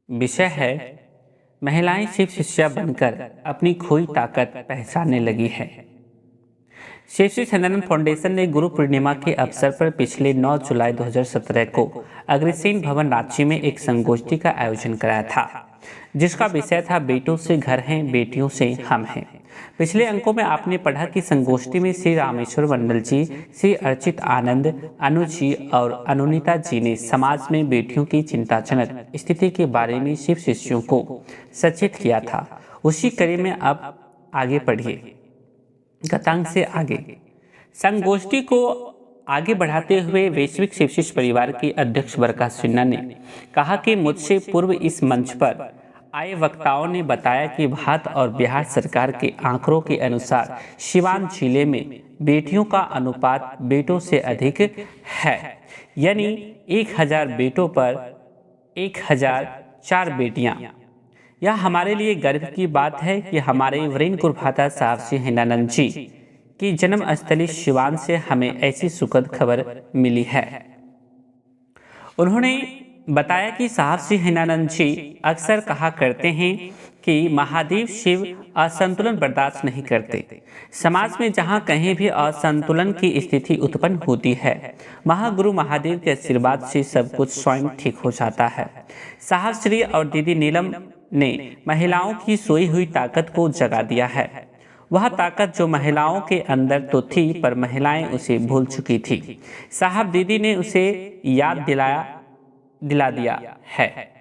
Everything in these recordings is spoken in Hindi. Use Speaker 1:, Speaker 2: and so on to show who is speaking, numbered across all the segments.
Speaker 1: विषय है महिलाएं शिव शिष्या बनकर अपनी खोई ताकत पहचानने लगी है। श्री श्री सनातन फाउंडेशन ने गुरु पूर्णिमा के अवसर पर पिछले 9 जुलाई 2017 को अग्रसेन भवन रांची में एक संगोष्ठी का आयोजन कराया था, जिसका विषय था बेटों से घर हैं, बेटियों से हम हैं। पिछले अंकों में आपने पढ़ा कि संगोष्ठी में श्री रामेश्वर मंडल जी, श्री अर्चित आनंद, अनु जी और अनुनीता जी ने समाज में बेटियों की चिंताजनक स्थिति के बारे में शिव शिष्यों को सचेत किया था। उसी कड़ी में अब आगे पढ़िए गतांग से आगे। संगोष्ठी को आगे बढ़ाते हुए वैश्विक शिव शिष्य परिवार की अध्यक्ष बरखा सिन्हा ने कहा कि मुझसे पूर्व इस मंच पर आए वक्ताओं ने बताया कि भारत और बिहार सरकार के आंकड़ों के अनुसार सिवान जिले में बेटियों का अनुपात बेटों से अधिक है, यानी 1000 बेटों पर 1004 बेटियां। यह हमारे लिए गर्व की बात है कि हमारे वरीण गुरुभाता साहब श्री हिंदानंद जी की जन्मस्थली सिवान से हमें ऐसी सुखद खबर मिली है। उन्होंने बताया कि साहब श्री हिंदानंद जी अक्सर कहा करते हैं कि महादेव शिव असंतुलन बर्दाश्त नहीं करते। समाज में जहाँ कहीं भी असंतुलन की स्थिति उत्पन्न होती है, महागुरु महादेव के आशीर्वाद से सब कुछ स्वयं ठीक हो जाता है। साहब श्री और दीदी नीलम ने महिलाओं की सोई हुई ताकत को जगा दिया है। वह ताकत जो महिलाओं के अंदर तो थी, पर महिलाएं उसे भूल चुकी थी। साहब दीदी ने उसे याद दिला दिया है।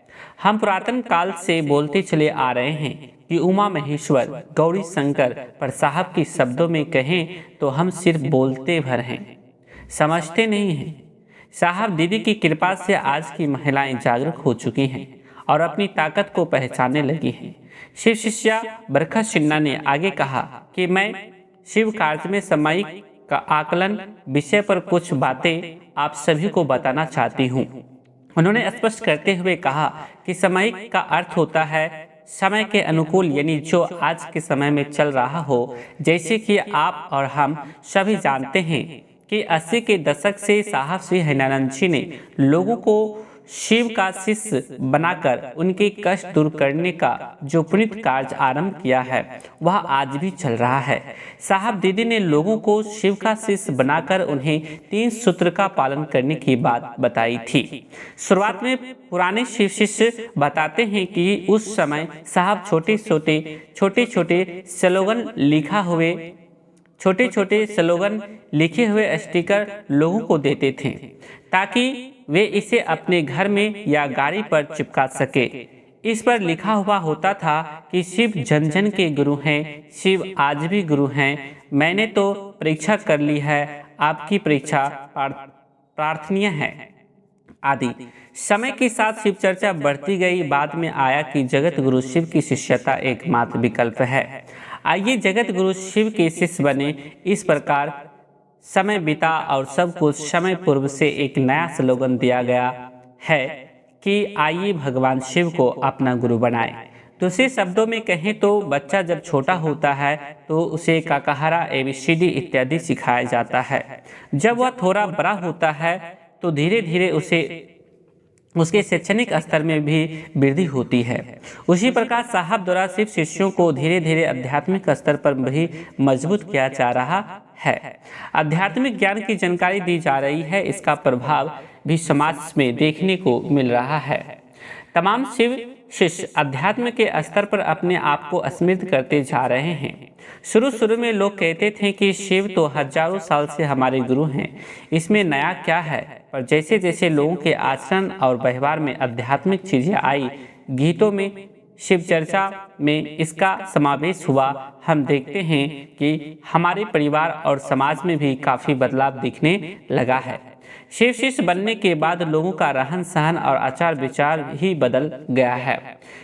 Speaker 1: हम पुरातन काल से बोलते चले आ रहे हैं कि उमा महेश्वर गौरी शंकर, पर साहब की शब्दों में कहें तो हम सिर्फ बोलते भर हैं, समझते नहीं हैं। साहब दीदी की कृपा से आज की महिलाएं जागरूक हो चुकी हैं और अपनी ताकत को पहचानने लगी हैं। शिव शिष्या बरखा सिन्हा ने आगे कहा कि मैं शिव कार्य में सामयिक का आकलन विषय पर कुछ बातें आप सभी को बताना चाहती हूँ। उन्होंने स्पष्ट करते हुए कहा कि सामयिक का अर्थ होता है समय के अनुकूल, यानी जो आज के समय में चल रहा हो। जैसे कि आप और हम सभी जानते हैं कि 80 के दशक से साहब श्री हिंदानंद जी ने लोगों को शिव का शिष्य बनाकर उनके कष्ट दूर करने का जो पुनीत कार्य आरंभ किया है, वह आज भी चल रहा है। साहब दीदी ने लोगों को शिव का शिष्य बनाकर उन्हें 3 सूत्र का पालन करने की बात बताई थी। शुरुआत में पुराने शिव शिष्य बताते हैं कि उस समय साहब छोटे छोटे स्लोगन लिखे हुए स्टिकर लोगों को देते थे, ताकि वे इसे अपने घर में या गाड़ी पर चिपका सके। इस पर लिखा हुआ होता था कि शिव जन जन के गुरु हैं, शिव आज भी गुरु हैं, मैंने तो परीक्षा कर ली है, आपकी परीक्षा प्रार्थनीय है आदि। समय के साथ शिव चर्चा बढ़ती गई। बाद में आया कि जगत गुरु शिव की शिष्यता एकमात्र विकल्प है। आइए जगत गुरु शिव के शिष्य बने। इस प्रकार समय बीता और सब कुछ समय पूर्व से एक नया स्लोगन दिया गया है कि आइए भगवान शिव को अपना गुरु बनाएं। दूसरे शब्दों में कहें तो बच्चा जब छोटा होता है तो उसे काकाहारा ABCD इत्यादि सिखाया जाता है। जब वह थोड़ा बड़ा होता है तो धीरे धीरे उसके शैक्षणिक स्तर में भी वृद्धि होती है। उसी प्रकार साहब द्वारा शिव शिष्यों को धीरे धीरे आध्यात्मिक स्तर पर भी मजबूत किया जा रहा है। आध्यात्मिक ज्ञान की जानकारी दी जा रही है, इसका प्रभाव भी समाज में देखने को मिल रहा है। तमाम शिव शिष्य अध्यात्म के स्तर पर अपने आप को स्मृत करते जा रहे हैं। शुरू में लोग कहते थे कि शिव तो हजारों साल से हमारे गुरु हैं, इसमें नया क्या है। पर जैसे जैसे लोगों के आचरण और व्यवहार में आध्यात्मिक चीजें आई, गीतों में शिव चर्चा में इसका समावेश हुआ, हम देखते हैं कि हमारे परिवार और समाज में भी काफ़ी बदलाव दिखने लगा है। शिव शिष्य बनने के बाद लोगों का रहन सहन और आचार विचार ही बदल गया है।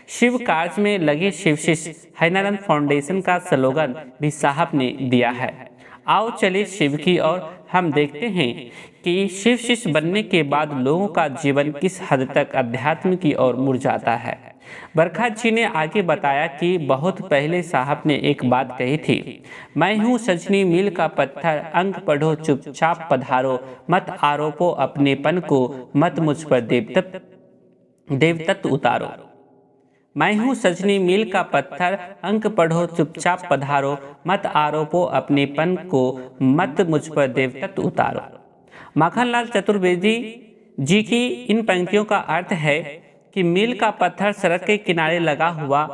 Speaker 1: शिव कार्य में लगे शिव शिष्य हिंदानंद फाउंडेशन का स्लोगन भी साहब ने दिया है, आओ चले शिव की ओर। हम देखते हैं कि शिव शिष्य बनने के बाद लोगों का जीवन किस हद तक अध्यात्म की ओर मुड़ जाता है। बरखा जी ने आगे बताया कि बहुत पहले साहब ने एक बात कही थी, मैं हूँ सजनी मील का पत्थर, अंक पढ़ो चुपचाप पधारो, मत आरोपो अपनेपन को, मत मुझ पर देवतत्व उतारो। मैं हूँ सजनी मील का पत्थर, अंक पढ़ो चुपचाप पधारो, मत आरोपो अपनेपन को, मत मुझ पर देवदत्त उतारो। माखनलाल चतुर्वेदी जी की इन पंक्तियों का अर्थ है कि मील का पत्थर सड़क के किनारे लगा हुआ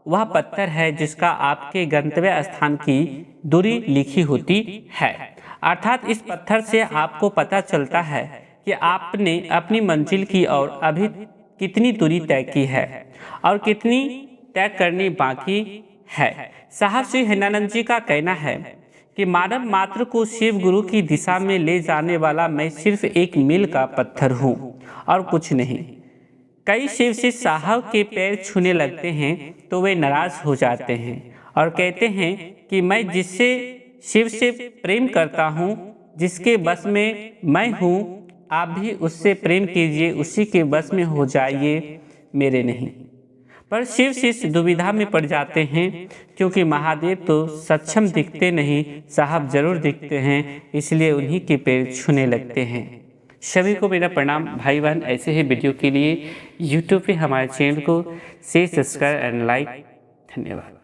Speaker 1: वह पत्थर है जिसका आपके गंतव्य स्थान की दूरी लिखी होती है। अर्थात इस पत्थर से आपको पता चलता है कि आपने अपनी मंजिल की ओर अभी कितनी दूरी तय की है और कितनी तय करनी बाकी है। साहब श्री हिरणानंद जी का कहना है कि मानव मात्र को शिव गुरु की दिशा में ले जाने वाला मैं सिर्फ एक मील का पत्थर हूँ और कुछ नहीं। कई शिव शिष्य साहब के पैर छूने लगते हैं तो वे नाराज हो जाते हैं और कहते हैं कि मैं जिससे शिव से प्रेम करता हूँ, जिसके बस में मैं हूँ, आप भी उससे प्रेम कीजिए, उसी के बस में हो जाइए, मेरे नहीं। पर शिव शिष्य दुविधा में पड़ जाते हैं क्योंकि महादेव तो सक्षम दिखते नहीं, साहब जरूर दिखते हैं, इसलिए उन्हीं के पैर छूने लगते हैं। सभी को मेरा प्रणाम भाई बहन। ऐसे ही वीडियो के लिए यूट्यूब पे हमारे चैनल को शेयर, सब्सक्राइब एंड लाइक। धन्यवाद।